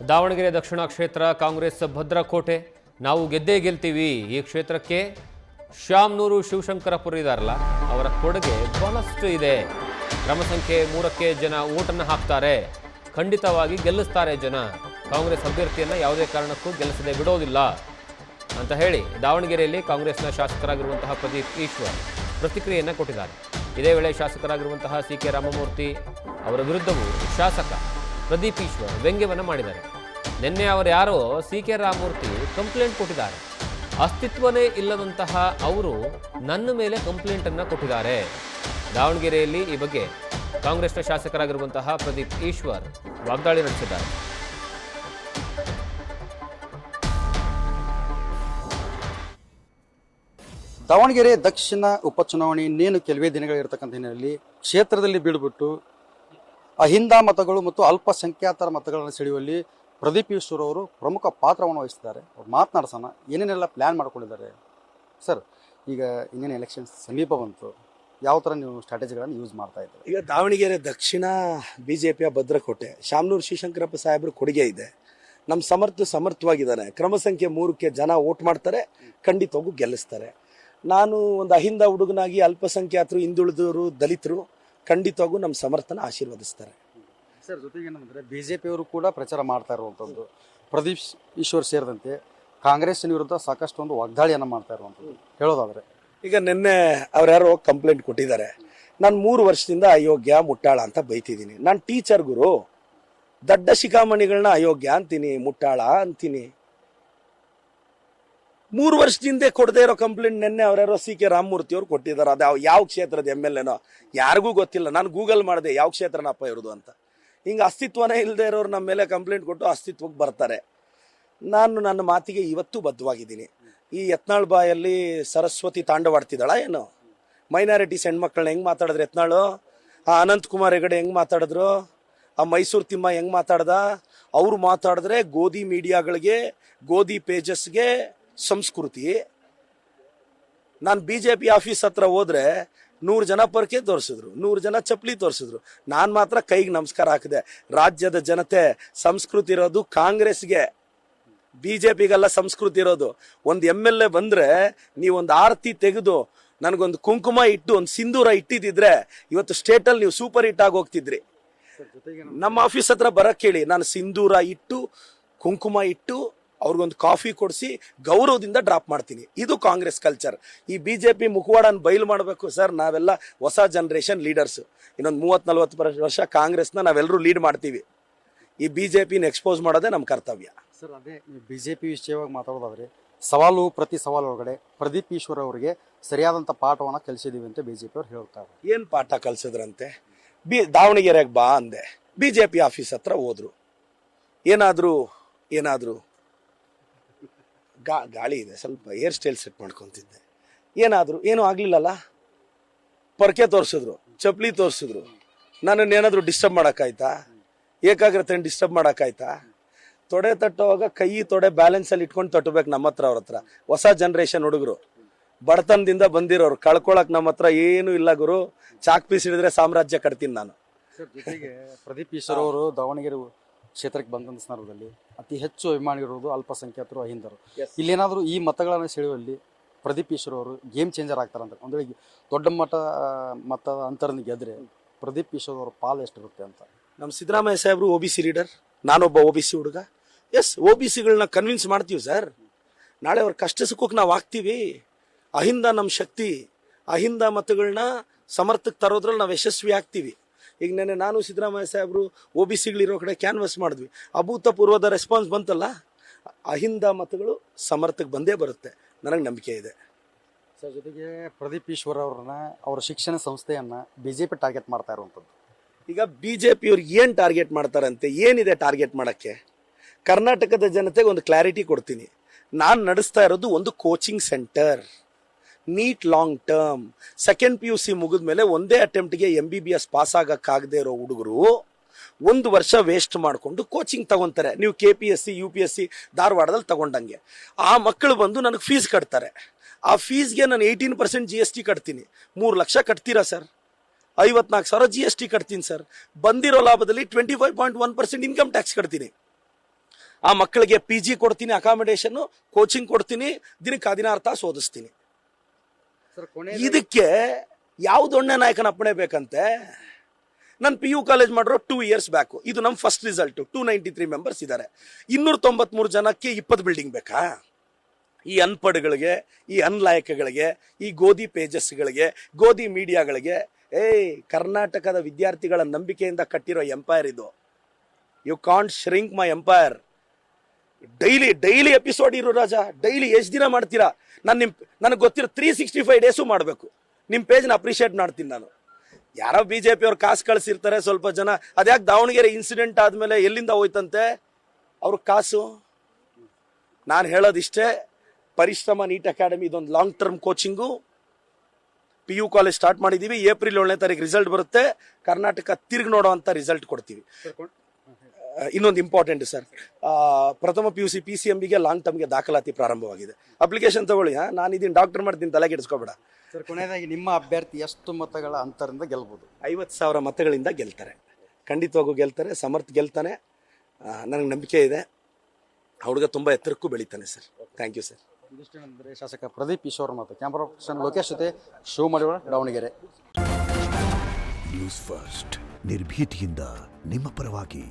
ದಾವಣಗೆರೆ ದಕ್ಷಿಣ ಕ್ಷೇತ್ರ ಕಾಂಗ್ರೆಸ್ ಭದ್ರಕೋಟೆ. ನಾವು ಗೆದ್ದೇ ಗೆಲ್ತೀವಿ. ಈ ಕ್ಷೇತ್ರಕ್ಕೆ ಶ್ಯಾಮ್ನೂರು ಶಿವಶಂಕರಪುರ ಇದಾರಲ್ಲ, ಅವರ ಕೊಡುಗೆ ಬಹಳಷ್ಟು ಇದೆ. ಕ್ರಮ ಸಂಖ್ಯೆ 3ಕ್ಕೆ ಜನ ಓಟನ್ನು ಹಾಕ್ತಾರೆ. ಖಂಡಿತವಾಗಿ ಗೆಲ್ಲಿಸ್ತಾರೆ ಜನ. ಕಾಂಗ್ರೆಸ್ ಅಭ್ಯರ್ಥಿಯನ್ನು ಯಾವುದೇ ಕಾರಣಕ್ಕೂ ಗೆಲ್ಲಿಸದೆ ಬಿಡೋದಿಲ್ಲ ಅಂತ ಹೇಳಿ ದಾವಣಗೆರೆಯಲ್ಲಿ ಕಾಂಗ್ರೆಸ್ನ ಶಾಸಕರಾಗಿರುವಂತಹ ಪ್ರದೀಪ್ ಈಶ್ವರ್ ಪ್ರತಿಕ್ರಿಯೆಯನ್ನು ಕೊಟ್ಟಿದ್ದಾರೆ. ಇದೇ ವೇಳೆ ಶಾಸಕರಾಗಿರುವಂತಹ ಸಿ.ಕೆ. ರಾಮಮೂರ್ತಿ ಅವರ ವಿರುದ್ಧವೂ ಶಾಸಕ ಪ್ರದೀಪ್ ಈಶ್ವರ್ ವ್ಯಂಗ್ಯವನ್ನು ಮಾಡಿದ್ದಾರೆ. ನಿನ್ನೆ ಅವರು ಯಾರೋ ಸಿ.ಕೆ. ರಾಮಮೂರ್ತಿ ಕಂಪ್ಲೇಂಟ್ ಕೊಟ್ಟಿದ್ದಾರೆ. ಅಸ್ತಿತ್ವನೇ ಇಲ್ಲದಂತಹ ಅವರು ನನ್ನ ಮೇಲೆ ಕಂಪ್ಲೇಂಟನ್ನು ಕೊಟ್ಟಿದ್ದಾರೆ. ದಾವಣಗೆರೆಯಲ್ಲಿ ಈ ಬಗ್ಗೆ ಕಾಂಗ್ರೆಸ್ನ ಶಾಸಕರಾಗಿರುವಂತಹ ಪ್ರದೀಪ್ ಈಶ್ವರ್ ವಾಗ್ದಾಳಿ ನಡೆಸಿದ್ದಾರೆ. ದಾವಣಗೆರೆ ದಕ್ಷಿಣ ಉಪಚುನಾವಣೆ ಇನ್ನೇನು ಕೆಲವೇ ದಿನಗಳಿರ್ತಕ್ಕಂಥ ಹಿನ್ನೆಲೆಯಲ್ಲಿ ಕ್ಷೇತ್ರದಲ್ಲಿ ಬೀಳ್ಬಿಟ್ಟು ಅಹಿಂದ ಮತಗಳು ಮತ್ತು ಅಲ್ಪಸಂಖ್ಯಾತರ ಮತಗಳನ್ನು ಸೆಳೆಯುವಲ್ಲಿ ಪ್ರದೀಪ್ ಈಶ್ವರ್ ಅವರು ಪ್ರಮುಖ ಪಾತ್ರವನ್ನು ವಹಿಸಿದ್ದಾರೆ. ಅವ್ರು ಮಾತನಾಡ್ಸೋಣ, ಏನೇನೆಲ್ಲ ಪ್ಲ್ಯಾನ್ ಮಾಡ್ಕೊಂಡಿದ್ದಾರೆ. ಸರ್, ಈಗ ಇನ್ನೇನು ಎಲೆಕ್ಷನ್ಸ್ ಸಮೀಪ ಬಂತು, ಯಾವ ಥರ ನೀವು ಸ್ಟ್ರಾಟಜಿಗಳನ್ನು ಯೂಸ್ ಮಾಡ್ತಾ ಇದ್ದೀರಿ? ಈಗ ದಾವಣಗೆರೆ ದಕ್ಷಿಣ BJPಯ ಭದ್ರಕೋಟೆ, ಶ್ಯಾಮ್ನೂರು ಶಿವಶಂಕರಪ್ಪ ಸಾಹೇಬ್ರ ಕೊಡುಗೆ ಇದೆ. ನಮ್ಮ ಸಮರ್ಥವಾಗಿದ್ದಾನೆ. ಕ್ರಮ ಸಂಖ್ಯೆ 3ಕ್ಕೆ ಜನ ವೋಟ್ ಮಾಡ್ತಾರೆ, ಖಂಡಿತವಾಗೂ ಗೆಲ್ಲಿಸ್ತಾರೆ. ನಾನು ಒಂದು ಅಹಿಂದ ಹುಡುಗನಾಗಿ ಅಲ್ಪಸಂಖ್ಯಾತರು, ಹಿಂದುಳಿದವರು, ದಲಿತರು ಖಂಡಿತವಾಗೂ ನಮ್ಮ ಸಮರ್ಥನ ಆಶೀರ್ವದಿಸ್ತಾರೆ. ಸರ್, ಜೊತೆಗೆ ಏನಂದರೆ BJPಯವರು ಕೂಡ ಪ್ರಚಾರ ಮಾಡ್ತಾ ಇರುವಂಥದ್ದು, ಪ್ರದೀಪ್ ಈಶ್ವರ್ ಸೇರಿದಂತೆ ಕಾಂಗ್ರೆಸ್ಸಿನ ವಿರುದ್ಧ ಸಾಕಷ್ಟು ಒಂದು ವಾಗ್ದಾಳಿಯನ್ನು ಮಾಡ್ತಾ ಇರುವಂಥದ್ದು ಹೇಳೋದಾದರೆ, ಈಗ ನಿನ್ನೆ ಅವ್ರ್ಯಾರೋ ಕಂಪ್ಲೇಂಟ್ ಕೊಟ್ಟಿದ್ದಾರೆ. ನಾನು 3 ವರ್ಷದಿಂದ ಅಯೋಗ್ಯ ಮುಟ್ಟಾಳ ಅಂತ ಬೈತಿದ್ದೀನಿ. ನಾನು ಟೀಚರ್ ಗುರು, ದಡ್ಡ ಶಿಖಾಮಣಿಗಳನ್ನ ಅಯೋಗ್ಯ ಅಂತೀನಿ, ಮುಟ್ಟಾಳ ಅಂತೀನಿ. 3 ವರ್ಷದಿಂದ ಕೊಡದೇ ಇರೋ ಕಂಪ್ಲೇಂಟ್ ನಿನ್ನೆ ಅವ್ರ್ಯಾರೋ ಸಿ.ಕೆ. ರಾಮಮೂರ್ತಿ ಅವ್ರು ಕೊಟ್ಟಿದ್ದಾರೆ. ಅದು ಯಾವ ಕ್ಷೇತ್ರದ MLAನೋ ಯಾರಿಗೂ ಗೊತ್ತಿಲ್ಲ. ನಾನು ಗೂಗಲ್ ಮಾಡಿದೆ ಯಾವ ಕ್ಷೇತ್ರನಪ್ಪ ಇರೋದು ಅಂತ. ಹಿಂಗೆ ಅಸ್ತಿತ್ವನೇ ಇಲ್ಲದೆ ಇರೋರು ನಮ್ಮ ಮೇಲೆ ಕಂಪ್ಲೇಂಟ್ ಕೊಟ್ಟು ಅಸ್ತಿತ್ವಕ್ಕೆ ಬರ್ತಾರೆ. ನಾನು ನನ್ನ ಮಾತಿಗೆ ಇವತ್ತು ಬದ್ಧವಾಗಿದ್ದೀನಿ. ಈ ಯತ್ನಾಳ್ ಬಾಯಲ್ಲಿ ಸರಸ್ವತಿ ತಾಂಡವಾಡ್ತಿದ್ದಾಳ ಏನು? ಮೈನಾರಿಟೀಸ್ ಹೆಣ್ಮಕ್ಳನ್ನ ಹೆಂಗೆ ಮಾತಾಡಿದ್ರು ಯತ್ನಾಳು? ಆ ಅನಂತ್ ಕುಮಾರ್ ಹೆಗಡೆ ಹೆಂಗೆ ಮಾತಾಡಿದ್ರು? ಆ ಮೈಸೂರು ತಿಮ್ಮ ಹೆಂಗೆ ಮಾತಾಡ್ದ? ಅವ್ರು ಮಾತಾಡಿದ್ರೆ ಗೋಧಿ ಮೀಡಿಯಾಗಳಿಗೆ, ಗೋಧಿ ಪೇಜಸ್ಗೆ ಸಂಸ್ಕೃತಿ. ನಾನು BJP ಆಫೀಸ್ ಹತ್ರ ಹೋದ್ರೆ 100 ಜನ ಪರ್ಕೆ ತೋರಿಸಿದ್ರು, 100 ಜನ ಚಪ್ಪಲಿ ತೋರಿಸಿದ್ರು. ನಾನು ಮಾತ್ರ ಕೈಗೆ ನಮಸ್ಕಾರ ಹಾಕಿದೆ. ರಾಜ್ಯದ ಜನತೆ, ಸಂಸ್ಕೃತಿ ಇರೋದು ಕಾಂಗ್ರೆಸ್ಗೆ, BJPಗೆಲ್ಲ ಸಂಸ್ಕೃತಿ ಇರೋದು. ಒಂದು MLA ಬಂದ್ರೆ ನೀವೊಂದು ಆರತಿ ತೆಗೆದು ನನಗೊಂದು ಕುಂಕುಮ ಇಟ್ಟು ಒಂದು ಸಿಂಧೂರ ಇಟ್ಟಿದ್ರೆ ಇವತ್ತು ಸ್ಟೇಟಲ್ಲಿ ನೀವು ಸೂಪರ್ ಹಿಟ್ ಆಗಿ ಹೋಗ್ತಿದ್ರಿ. ನಮ್ಮ ಆಫೀಸ್ ಹತ್ರ ಬರಕ್ ಹೇಳಿ, ನಾನು ಸಿಂಧೂರ ಇಟ್ಟು ಕುಂಕುಮ ಇಟ್ಟು ಅವ್ರಿಗೊಂದು ಕಾಫಿ ಕೊಡಿಸಿ ಗೌರವದಿಂದ ಡ್ರಾಪ್ ಮಾಡ್ತೀನಿ. ಇದು ಕಾಂಗ್ರೆಸ್ ಕಲ್ಚರ್. ಈ BJP ಮುಖವಾಡನ ಬಯಲು ಮಾಡಬೇಕು ಸರ್. ನಾವೆಲ್ಲ ಹೊಸ ಜನರೇಷನ್ ಲೀಡರ್ಸ್. ಇನ್ನೊಂದು 30-40 ವರ್ಷ ಕಾಂಗ್ರೆಸ್ನ ನಾವೆಲ್ಲರೂ ಲೀಡ್ ಮಾಡ್ತೀವಿ. ಈ BJPನ ಎಕ್ಸ್ಪೋಸ್ ಮಾಡೋದೇ ನಮ್ಮ ಕರ್ತವ್ಯ. ಸರ್, ಅದೇ ನೀವು BJP ವಿಷಯವಾಗಿ ಮಾತಾಡೋದಾದ್ರೆ, ಸವಾಲು ಪ್ರತಿ ಸವಾಲು ಒಳಗಡೆ ಪ್ರದೀಪ್ ಈಶ್ವರ್ ಅವರಿಗೆ ಸರಿಯಾದಂಥ ಪಾಠವನ್ನು ಕಲಿಸಿದೀವಿ ಅಂತ BJP ಅವ್ರು ಹೇಳ್ತಾರೆ. ಏನು ಪಾಠ ಕಲಿಸಿದ್ರಂತೆ? ದಾವಣಗೆರೆಗೆ ಬಾ ಅಂದೆ, BJP ಆಫೀಸ್ ಹತ್ರ ಹೋದ್ರು. ಏನಾದರೂ ಗಾಳಿ ಇದೆ, ಸ್ವಲ್ಪ ಹೇರ್ ಸ್ಟೈಲ್ ಸೆಟ್ ಮಾಡ್ಕೊತಿದ್ದೆ. ಏನೂ ಆಗ್ಲಿಲ್ಲಲ್ಲ. ಪರ್ಕೆ ತೋರಿಸಿದ್ರು, ಚಪ್ಪಲಿ ತೋರಿಸಿದ್ರು. ನನ್ನನ್ನೇನಾದರೂ ಡಿಸ್ಟರ್ಬ್ ಮಾಡೋಕ್ಕಾಯ್ತಾ? ಏಕಾಗ್ರತೆ ಡಿಸ್ಟರ್ಬ್ ಮಾಡೋಕ್ಕಾಯ್ತಾ? ತೊಡೆ ತಟ್ಟುವಾಗ ಕೈ ತೊಡೆ ಬ್ಯಾಲೆನ್ಸಲ್ಲಿ ಇಟ್ಕೊಂಡು ತಟ್ಟಬೇಕು ನಮ್ಮ ಹತ್ರ. ಅವ್ರ ಹತ್ರ ಹೊಸ ಜನರೇಷನ್ ಹುಡುಗರು, ಬಡತನದಿಂದ ಬಂದಿರೋರು, ಕಳ್ಕೊಳಕ್ ನಮ್ಮ ಹತ್ರ ಏನೂ ಇಲ್ಲ ಗುರು. ಚಾಕ್ ಪೀಸ್ ಹಿಡಿದ್ರೆ ಸಾಮ್ರಾಜ್ಯ ಕಟ್ತೀನಿ ನಾನು. ಸರ್, ಜೊತೆಗೆ ಪ್ರದೀಪ್ ಈಶ್ವರ್ ಅವರು ದಾವಣಗೆರೆ ಕ್ಷೇತ್ರಕ್ಕೆ ಬಂದಂಥ ಸಂದರ್ಭದಲ್ಲಿ ಅತಿ ಹೆಚ್ಚು ಅಭಿಮಾನಿಗಳಿರೋದು ಅಲ್ಪಸಂಖ್ಯಾತರು, ಅಹಿಂದರು. ಇಲ್ಲೇನಾದರೂ ಈ ಮತಗಳನ್ನು ಸೆಳೆಯುವಲ್ಲಿ ಪ್ರದೀಪ್ ಈಶ್ವರ್ ಅವರು ಗೇಮ್ ಚೇಂಜರ್ ಆಗ್ತಾರಂತ. ಅಂದ್ರೆ ದೊಡ್ಡ ಮತ ಅಂತರನ್ನು ಗೆದ್ರೆ ಪ್ರದೀಪ್ ಈಶ್ವರ್ ಅವರ ಪಾಲು ಎಷ್ಟಿರುತ್ತೆ ಅಂತ. ನಮ್ಮ ಸಿದ್ದರಾಮಯ್ಯ ಸಾಹೇಬ್ರು OBC ಲೀಡರ್, ನಾನೊಬ್ಬ OBC ಹುಡುಗ. ಎಸ್, OBCಗಳನ್ನ ಕನ್ವಿನ್ಸ್ ಮಾಡ್ತೀವಿ ಸರ್. ನಾಳೆ ಅವ್ರ ಕಷ್ಟ ಸುಖಕ್ಕೆ ನಾವು ಆಗ್ತೀವಿ. ಅಹಿಂದ ನಮ್ಮ ಶಕ್ತಿ. ಅಹಿಂದ ಮತಗಳನ್ನ ಸಮರ್ಥಕ್ಕೆ ತರೋದ್ರಲ್ಲಿ ನಾವು ಯಶಸ್ವಿ ಆಗ್ತೀವಿ. ಈಗ ನೆನ್ನೆ ನಾನು ಸಿದ್ದರಾಮಯ್ಯ ಸಾಹೇಬ್ರು OBCಗಳಿರೋ ಕಡೆ ಕ್ಯಾನ್ವಸ್ ಮಾಡಿದ್ವಿ. ಅಭೂತಪೂರ್ವದ ರೆಸ್ಪಾನ್ಸ್ ಬಂತಲ್ಲ. ಅಹಿಂದ ಮತಗಳು ಸಮರ್ಥಕ್ಕೆ ಬಂದೇ ಬರುತ್ತೆ, ನನಗೆ ನಂಬಿಕೆ ಇದೆ. ಸರ್, ಜೊತೆಗೆ ಪ್ರದೀಪ್ ಈಶ್ವರ್ ಅವ್ರನ್ನ, ಅವರ ಶಿಕ್ಷಣ ಸಂಸ್ಥೆಯನ್ನು BJP ಟಾರ್ಗೆಟ್ ಮಾಡ್ತಾ ಇರುವಂಥದ್ದು. ಈಗ BJP ಅವ್ರಿಗೆ ಏನು ಟಾರ್ಗೆಟ್ ಮಾಡ್ತಾರಂತೆ? ಏನಿದೆ ಟಾರ್ಗೆಟ್ ಮಾಡೋಕ್ಕೆ? ಕರ್ನಾಟಕದ ಜನತೆಗೆ ಒಂದು ಕ್ಲಾರಿಟಿ ಕೊಡ್ತೀನಿ. ನಾನು ನಡೆಸ್ತಾ ಇರೋದು ಒಂದು coaching centre, NEET long term. Second PUC ಮುಗಿದ ಮೇಲೆ ಒಂದೇ ಅಟೆಂಪ್ಟ್ಗೆ MBBS ಪಾಸ್ ಆಗಕ್ಕಾಗದೇ ಇರೋ ಹುಡುಗರು 1 ವರ್ಷ ವೇಸ್ಟ್ ಮಾಡಿಕೊಂಡು ಕೋಚಿಂಗ್ ತಗೊಂತಾರೆ. ನೀವು KPSC UPSC ಧಾರವಾಡದಲ್ಲಿ ತಗೊಂಡಂಗೆ. ಆ ಮಕ್ಕಳು ಬಂದು ನನಗೆ ಫೀಸ್ ಕಟ್ತಾರೆ. ಆ ಫೀಸ್ಗೆ ನಾನು 18% GST ಕಟ್ತೀನಿ. 3 ಲಕ್ಷ ಕಟ್ತೀರಾ ಸರ್? 54,000 GST ಕಟ್ತೀನಿ ಸರ್. ಬಂದಿರೋ ಲಾಭದಲ್ಲಿ 25.1% ಇನ್ಕಮ್ ಟ್ಯಾಕ್ಸ್ ಕಟ್ತೀನಿ. ಆ ಮಕ್ಕಳಿಗೆ PG ಕೊಡ್ತೀನಿ, ಅಕಾಮಿಡೇಷನ್, ಕೋಚಿಂಗ್ ಕೊಡ್ತೀನಿ, ದಿನಕ್ಕೆ 16 ತಾಸು ಓದಿಸ್ತೀನಿ. ಇದಕ್ಕೆ ಯಾವ ದೊಣ್ಣೆ ನಾಯಕನ ಅಪ್ಪಣೆ ಬೇಕಂತೆ? ನಾನು PU ಕಾಲೇಜ್ ಮಾಡಿರೋ 2 ಇಯರ್ಸ್ ಬ್ಯಾಕು. ಇದು ನಮ್ಮ ಫಸ್ಟ್ ರಿಸಲ್ಟ್. 293 ಮೆಂಬರ್ಸ್ ಇದ್ದಾರೆ. 293 ಜನಕ್ಕೆ 20 ಬಿಲ್ಡಿಂಗ್ ಬೇಕಾ? ಈ ಅನ್ಪಡ್ಗಳಿಗೆ, ಈ ಅನ್ಲಾಯಕಗಳಿಗೆ, ಈ ಗೋಧಿ ಪೇಜಸ್ಗಳಿಗೆ, ಗೋಧಿ ಮೀಡಿಯಾಗಳಿಗೆ, ಕರ್ನಾಟಕದ ವಿದ್ಯಾರ್ಥಿಗಳ ನಂಬಿಕೆಯಿಂದ ಕಟ್ಟಿರೋ ಎಂಪೈರ್ ಇದು. You can't shrink my empire. Daily episode ಇರೋ ರಾಜ. ಡೈಲಿ ಎಷ್ಟು ದಿನ ಮಾಡ್ತೀರಾ? ನನಗೆ ಗೊತ್ತಿರೋ 365 ಡೇಸು ಮಾಡಬೇಕು. ನಿಮ್ಮ ಪೇಜ್ನ ಅಪ್ರಿಷಿಯೇಟ್ ಮಾಡ್ತೀನಿ ನಾನು. ಯಾರೋ BJP ಅವ್ರು ಕಾಸು ಕಳಿಸಿರ್ತಾರೆ ಸ್ವಲ್ಪ ಜನ. ಅದ್ಯಾಕೆ ದಾವಣಗೆರೆ ಇನ್ಸಿಡೆಂಟ್ ಆದಮೇಲೆ ಎಲ್ಲಿಂದ ಹೋಯ್ತಂತೆ ಅವ್ರ ಕಾಸು? ನಾನು ಹೇಳೋದಿಷ್ಟೇ, ಪರಿಶ್ರಮ ನೀಟ್ ಅಕಾಡೆಮಿ ಇದೊಂದು long term coaching. PU college start ಮಾಡಿದ್ದೀವಿ. ಏಪ್ರಿಲ್ 7ನೇ ತಾರೀಕು ರಿಸಲ್ಟ್ ಬರುತ್ತೆ. ಕರ್ನಾಟಕ ತಿರುಗಿ ನೋಡೋ ಅಂತ ರಿಸಲ್ಟ್ ಕೊಡ್ತೀವಿ. ಇನ್ನೊಂದು ಇಂಪಾರ್ಟೆಂಟ್ ಸರ್, ಪ್ರಥಮ PUC PCMBಗೆ ಲಾಂಗ್ ಟರ್ಮ್ಗೆ ದಾಖಲಾತಿ ಪ್ರಾರಂಭವಾಗಿದೆ. ಅಪ್ಲಿಕೇಶನ್ ತಗೊಳ್ಳಿ. ನಾನು ಇದೀನಿ, ಡಾಕ್ಟರ್ ಮಾಡ್ತೀನಿ, ತಲೆಗೆ ಇಡಿಸ್ಕೋಬೇಡ. ಸರ್, ಕೊನೆಯದಾಗಿ ನಿಮ್ಮ ಅಭ್ಯರ್ಥಿ ಎಷ್ಟು ಮತಗಳ ಅಂತರದಿಂದ ಗೆಲ್ಬೋದು? 50,000 ಮತಗಳಿಂದ ಗೆಲ್ತಾರೆ. ಖಂಡಿತವಾಗೂ ಗೆಲ್ತಾರೆ. ಸಮರ್ಥ ಗೆಲ್ತಾನೆ. ನನಗೆ ನಂಬಿಕೆ ಇದೆ. ಹುಡುಗ ತುಂಬ ಎತ್ತರಕ್ಕೂ ಬೆಳಿತಾನೆ ಸರ್. Thank you sir. ಇದಿಷ್ಟೇನೆಂದರೆ ಶಾಸಕ ಪ್ರದೀಪ್ ಈಶ್ವರ್ ಮತ್ತು ಕ್ಯಾಮರಾ ಪರ್ಸನ್ ಲೋಕೇಶ್ ಜೊತೆ ಶಿವಮಡಿವಾಳ, ದಾವಣಗೆರೆ. ನ್ಯೂಸ್ ಫಸ್ಟ್, ನಿರ್ಭೀತಿಯಿಂದ ನಿಮ್ಮ ಪರವಾಗಿ.